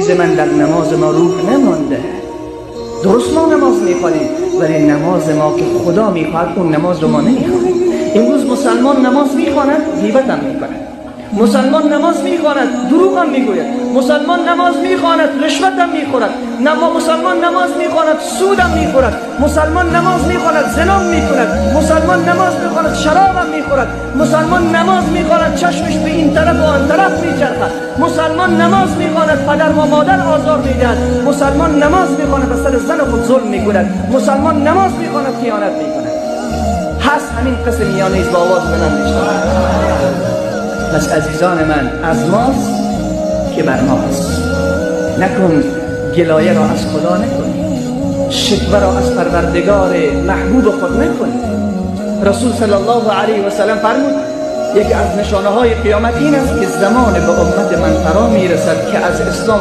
من در نماز ما روح نمانده. درست ما نماز میخوانیم ولی نماز ما که خدا میخواد اون نماز رو ما نمیخوانیم. امروز مسلمان نماز میخواند غیبت هم میکند، مسلمان نماز میخواند دروغ هم میگوید، مسلمان نماز میخواند رشوت هم میخورد، مسلمان نماز میخواند سود هم میخورد، مسلمان نماز میخواند زنا میکند، مسلمان نماز میخواند شراب هم میخورد، مسلمان نماز میخواند چشمش به این طرف و آن طرف میچرخد، مسلمان نماز میخواند پدر و مادر آزار میدهد، مسلمان نماز میخواند به سر زن خود ظلم میکند، مسلمان نماز میخواند خیانت میکند. هست همین قسم میانه با آواز بلند میشود. پس عزیزان من از ماست که بر ماست. نکن گلایه را از خدا نکن، شکوه را از پروردگار محبوب خود نکن. رسول صلی الله علیه و سلم فرمود یکی از نشانه های قیامت این است که زمان به امت من فرا میرسد که از اسلام